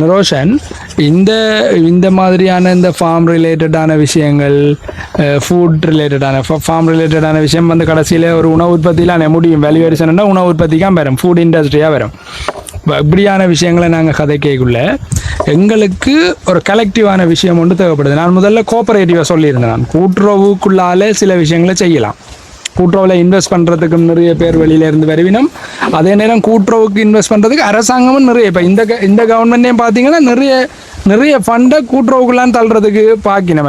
நிரோஷன், இந்த இந்த மாதிரியான இந்த ஃபார்ம் ரிலேட்டடான விஷயங்கள், ஃபுட் ரிலேட்டடான ஃபார்ம் ரிலேட்டடான விஷயம் வந்து கடைசியில் ஒரு உணவு உற்பத்தியில் முடியும். வேல்யூவேஷன்னா உணவு உற்பத்திக்காக வரும், ஃபுட் இண்டஸ்ட்ரியாக வரும். இப்படியான விஷயங்களை நாங்கள் கதைக்குள்ள எங்களுக்கு ஒரு கலெக்டிவான விஷயம் ஒன்று தேவைப்படுது. நான் முதல்ல கோஆபரேட்டிவாக சொல்லியிருந்தேன். நான் கூட்டுறவுக்குள்ளாலே சில விஷயங்களை செய்யலாம். கூட்டுறவில் இன்வெஸ்ட் பண்ணுறதுக்கும் நிறைய பேர் வெளியிலேருந்து வருவினம். அதே நேரம் கூட்டுறவுக்கு இன்வெஸ்ட் பண்ணுறதுக்கு அரசாங்கமும் நிறைய, இப்போ இந்த கவர்மெண்ட்டையும் பார்த்தீங்கன்னா நிறைய ஃபண்டை கூட்டுறவுக்குள்ளான் தள்ளுறதுக்கு பார்க்கணும்.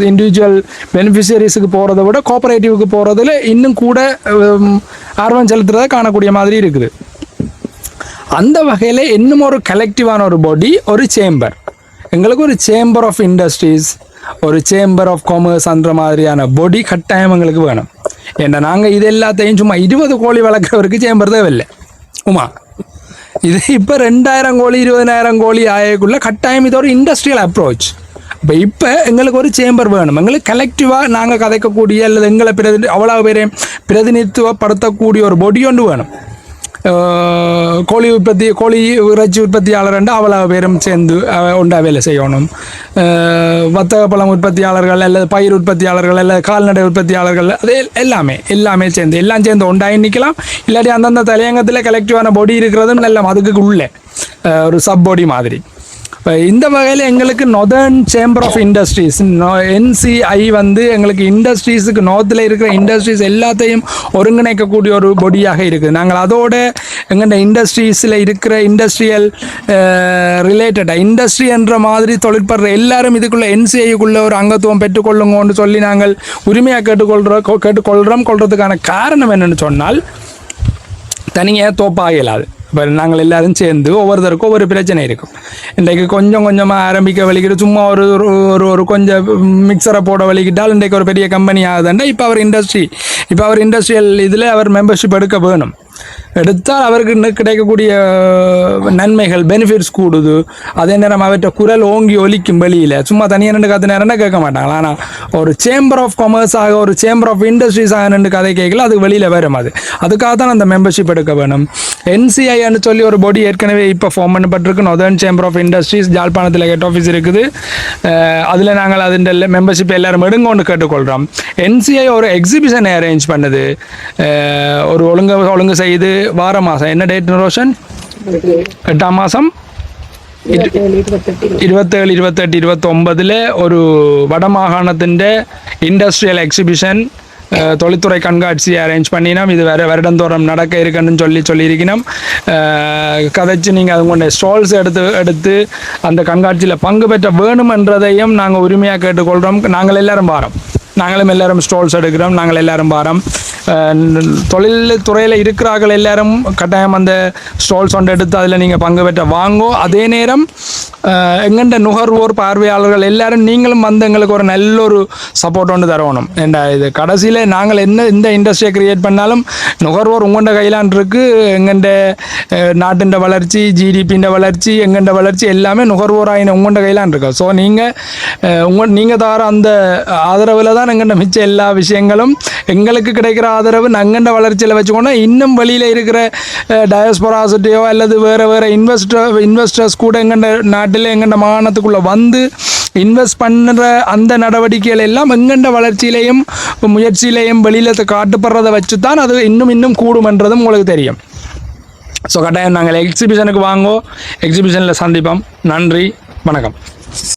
இண்டிவிஜுவல் பெனிஃபிஷியரிஸுக்கு போகிறத விட கோஆபரேட்டிவுக்கு போகிறதுல இன்னும் கூட ஆர்வம் செலுத்துறதை காணக்கூடிய மாதிரி இருக்குது. அந்த வகையில் இன்னும் ஒரு கலெக்டிவான ஒரு பாடி, ஒரு சேம்பர். எங்களுக்கு ஒரு சேம்பர் ஆஃப் இண்டஸ்ட்ரீஸ், ஒரு சேம்பர் ஆஃப் காமர்ஸ் அந்த மாதிரியான பாடி கட்டாயம் எங்களுக்கு வேணும். ஏன்னா நாங்கள் இது எல்லாத்தையும் சும்மா 20 கோழி வளர்க்குறவருக்கு சேம்பர் தேவையில்லை. இது இப்போ 2000 கோழி 20,000 கோழி ஆயக்குள்ள கட்டாயம் இது ஒரு இண்டஸ்ட்ரியல் அப்ரோச். இப்போ எங்களுக்கு ஒரு சேம்பர் வேணும். எங்களுக்கு கலெக்டிவாக நாங்கள் கதைக்கக்கூடிய அல்லது எங்களை அவ்வளோ பேரையும் பிரதிநிதித்துவப்படுத்தக்கூடிய ஒரு பொடி ஒன்று வேணும். கோழி இறைச்சி உற்பத்தியாளர் அவ்வளோ பேரும் சேர்ந்து ஒன்றா வேலை செய்யணும். வர்த்தக பழம் உற்பத்தியாளர்கள் அல்லது பயிர் உற்பத்தியாளர்கள் அல்லது கால்நடை உற்பத்தியாளர்கள், அது எல்லாமே சேர்ந்து ஒன்றாகி நிற்கலாம். இல்லாட்டி அந்தந்த தலையங்கத்தில் கலெக்டிவான பொடி இருக்கிறதும் எல்லாம் அதுக்கு உள்ள ஒரு சப் பொடி மாதிரி. இப்போ இந்த வகையில் எங்களுக்கு northern chamber of industries, NCI வந்து எங்களுக்கு இண்டஸ்ட்ரீஸுக்கு நார்த்தில் இருக்கிற இண்டஸ்ட்ரீஸ் எல்லாத்தையும் ஒருங்கிணைக்கக்கூடிய ஒரு பொடியாக இருக்குது. நாங்கள் அதோட எங்கள்ட இண்டஸ்ட்ரீஸில் இருக்கிற இண்டஸ்ட்ரியல் ரிலேட்டடாக இண்டஸ்ட்ரி என்ற மாதிரி தொழிற்படுற எல்லாரும் இதுக்குள்ளே NCIக்குள்ளே ஒரு அங்கத்துவம் பெற்றுக்கொள்ளுங்கன்னு சொல்லி நாங்கள் உரிமையாக கேட்டுக்கொள்கிறதுக்கான காரணம் என்னென்னு சொன்னால், தனியாக தோப்பாக இயலாது. இப்போ நாங்கள் எல்லோரும் சேர்ந்து ஒவ்வொருத்தருக்கும் ஒவ்வொரு பிரச்சனை இருக்கும். இன்றைக்கு கொஞ்சம் கொஞ்சமாக ஆரம்பிக்க வலிக்கிட்டு சும்மா ஒரு கொஞ்சம் மிக்சரை போட வலிக்கிட்டால் இன்றைக்கு ஒரு பெரிய கம்பெனி ஆகுதுண்டா. இப்போ அவர் இண்டஸ்ட்ரியல் இதில் அவர் மெம்பர்ஷிப் எடுக்க வேணும். எடுத்தால் அவருக்கு கிடைக்கக்கூடிய நன்மைகள், பெனிஃபிட்ஸ் கூடுது. அதே நேரம் அவற்றை குரல் ஓங்கி ஒலிக்கும் வெளியில். சும்மா தனியாக ரெண்டு கதை நேரம்னா கேட்க மாட்டாங்களா. ஆனால் ஒரு சேம்பர் ஆஃப் காமர்ஸாக, ஒரு சேம்பர் ஆஃப் இண்டஸ்ட்ரீஸாக ரெண்டு கதை கேட்கல, அது வெளியில் வரும். அதுக்காக தான் அந்த மெம்பர்ஷிப் எடுக்க வேணும். NCIன்னு சொல்லி ஒரு பாடி ஏற்கனவே இப்போ ஃபார்ம் பண்ணப்பட்டிருக்கு. நொதர்ன் சேம்பர் ஆஃப் இண்டஸ்ட்ரீஸ் ஜாழ்ப்பாணத்தில் ஹெட் ஆஃபீஸ் இருக்குது. அதில் நாங்கள் அதில் மெம்பர்ஷிப் எல்லாரும் எடுங்கொண்டு கேட்டுக்கொள்கிறோம். NCI ஒரு எக்ஸிபிஷனை அரேஞ்ச் பண்ணுது. ஒரு ஒழுங்கு செய்து வார மாதம், என்ன டேட் ரோஷன்? 8ஆம் மாதம் 27, 28, 29 ஒரு வடமாகாணத்தின் இண்டஸ்ட்ரியல் எக்ஸிபிஷன் தொழில்துறை கண்காட்சி அரேஞ்ச் பண்ணினோம். இது வருடந்தோறும் நடக்க இருக்குன்னு சொல்லியிருக்கணும். கதைச்சு நீங்கள் அது கொண்ட ஸ்டால்ஸ் எடுத்து அந்த கண்காட்சியில் பங்கு பெற்ற வேணுமென்றதையும் நாங்கள் உரிமையாக கேட்டுக்கொள்கிறோம். நாங்கள் எல்லாரும் ஸ்டால்ஸ் எடுக்கிறோம். நாங்கள் எல்லாரும் வாரம் தொழில் துறையில் இருக்கிறார்கள் எல்லாரும் கட்டாயம் அந்த ஸ்டால்ஸ் ஒன்று எடுத்து அதில் நீங்கள் பங்கு பெற்ற வாங்கோ. அதே நேரம் எங்கள்ட நுகர்வோர் பார்வையாளர்கள் எல்லாரும் நீங்களும் வந்து எங்களுக்கு ஒரு நல்ல ஒரு சப்போர்ட் ஒன்று தரணும். ஏண்டா இது கடைசியில் நாங்கள் என்ன இந்த இண்டஸ்ட்ரியை க்ரியேட் பண்ணாலும் நுகர்வோர் உங்கள்ட கையிலான் இருக்கு. எங்கள்ட நாட்டின் வளர்ச்சி, GDP வளர்ச்சி, எங்கள்ட வளர்ச்சி எல்லாமே நுகர்வோராயின உங்கள்ட கையிலான் இருக்கு. ஸோ நீங்கள் தர அந்த ஆதரவில் தான் எங்கள்ட மிச்ச எல்லா விஷயங்களும். எங்களுக்கு கிடைக்கிற ஆதரவு நங்கண்ட வளர்ச்சியில் வச்சுக்கோன்னா இன்னும் வெளியில் இருக்கிற டயஸ்பொராசிட்டியோ அல்லது வேறு இன்வெஸ்டர்ஸ் கூட எங்கள்ட நாட்டில் எங்கள்ட மாகாணத்துக்குள்ளே வந்து இன்வெஸ்ட் பண்ணுற அந்த நடவடிக்கைகள் எல்லாம் எங்கள்ட வளர்ச்சியிலையும் முயற்சியிலையும் வெளியில் காட்டுப்படுறதை வச்சு தான் அது இன்னும் கூடுமென்றதும் உங்களுக்கு தெரியும். ஸோ கட்டாயம் நாங்கள் எக்ஸிபிஷனுக்கு வாங்கோ, எக்ஸிபிஷனில் சந்திப்போம். நன்றி, வணக்கம்.